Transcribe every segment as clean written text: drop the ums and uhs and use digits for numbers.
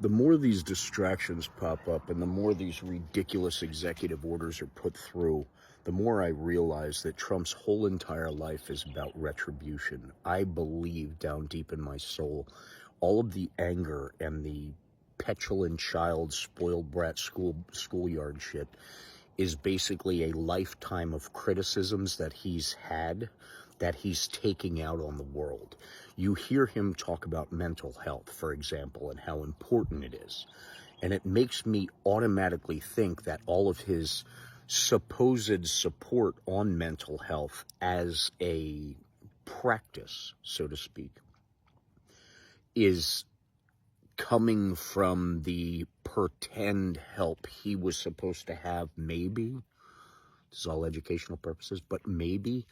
The more these distractions pop up and the more these ridiculous executive orders are put through, the more I realize that Trump's whole entire life is about retribution. I believe down deep in my soul, all of the anger and the petulant child, spoiled brat schoolyard shit is basically a lifetime of criticisms that he's had that he's taking out on the world. You hear him talk about mental health, for example, and how important it is. And it makes me automatically think that all of his supposed support on mental health as a practice, so to speak, is coming from the pretend help he was supposed to have, maybe. This is all educational purposes, but maybe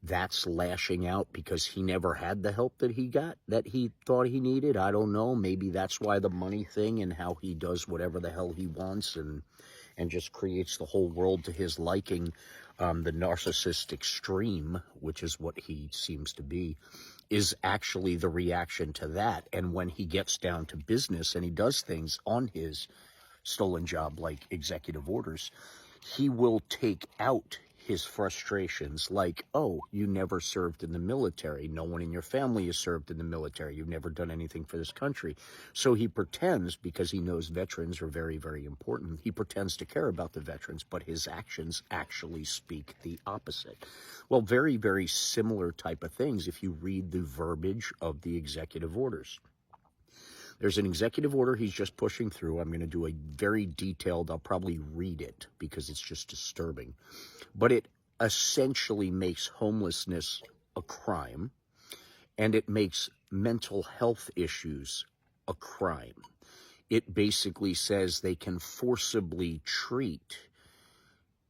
that's lashing out because he never had the help that he got, that he thought he needed. I don't know. Maybe that's why the money thing and how he does whatever the hell he wants and just creates the whole world to his liking, the narcissist extreme, which is what he seems to be, is actually the reaction to that. And when he gets down to business and he does things on his stolen job like executive orders, he will take out his frustrations like, oh, you never served in the military. No one in your family has served in the military. You've never done anything for this country. So he pretends, because he knows veterans are very, very important, he pretends to care about the veterans, but his actions actually speak the opposite. Well, very, very similar type of things if you read the verbiage of the executive orders. There's an executive order he's just pushing through. I'm going to do a very detailed, I'll probably read it because it's just disturbing. But it essentially makes homelessness a crime, and it makes mental health issues a crime. It basically says they can forcibly treat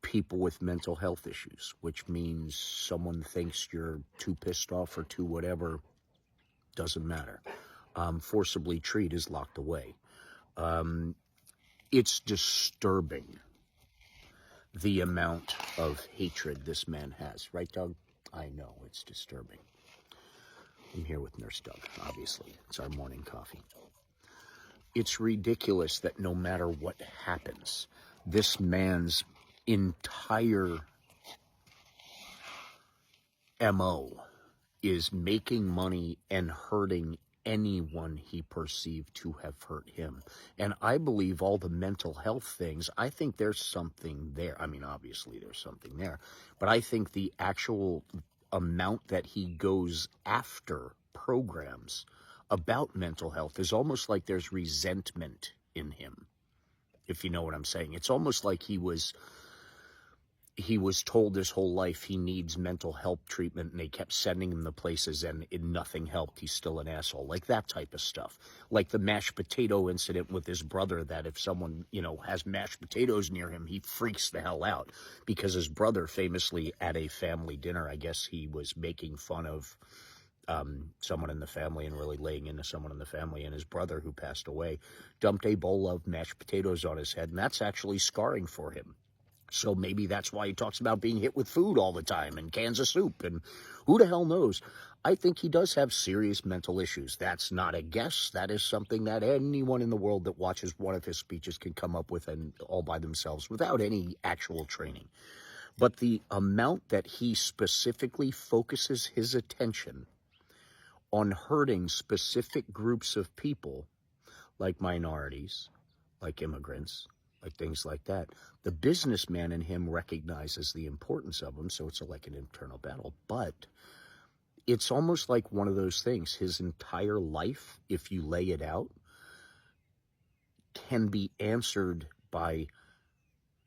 people with mental health issues, which means someone thinks you're too pissed off or too whatever, doesn't matter. Forcibly treat is locked away. It's disturbing the amount of hatred this man has. Right, Doug? I know, it's disturbing. I'm here with Nurse Doug, obviously. It's our morning coffee. It's ridiculous that no matter what happens, this man's entire MO is making money and hurting anyone he perceived to have hurt him. And I believe all the mental health things, I think there's something there. I mean, obviously there's something there, but I think the actual amount that he goes after programs about mental health is almost like there's resentment in him, if you know what I'm saying. It's almost like he was told his whole life he needs mental health treatment, and they kept sending him to places and nothing helped. He's still an asshole. Like that type of stuff. Like the mashed potato incident with his brother, that if someone, has mashed potatoes near him, he freaks the hell out because his brother famously at a family dinner, I guess he was making fun of someone in the family and really laying into someone in the family, and his brother, who passed away, dumped a bowl of mashed potatoes on his head, and that's actually scarring for him. So maybe that's why he talks about being hit with food all the time and cans of soup, and who the hell knows. I think he does have serious mental issues. That's not a guess. That is something that anyone in the world that watches one of his speeches can come up with, and all by themselves without any actual training. But the amount that he specifically focuses his attention on hurting specific groups of people, like minorities, like immigrants, like things like that, the businessman in him recognizes the importance of them, so it's like an internal battle. But it's almost like one of those things. His entire life, if you lay it out, can be answered by,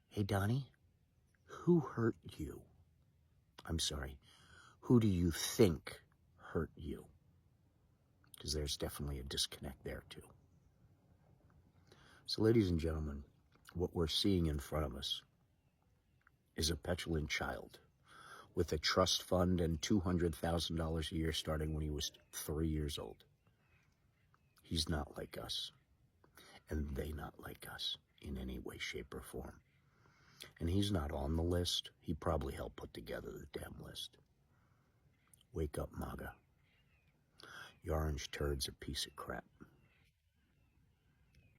hey, Donnie, who hurt you? I'm sorry, who do you think hurt you? Because there's definitely a disconnect there, too. So, ladies and gentlemen, what we're seeing in front of us is a petulant child with a trust fund and $200,000 a year starting when he was 3 years old. He's not like us, and they not like us in any way, shape, or form. And he's not on the list. He probably helped put together the damn list. Wake up, MAGA. Your orange turd's a piece of crap.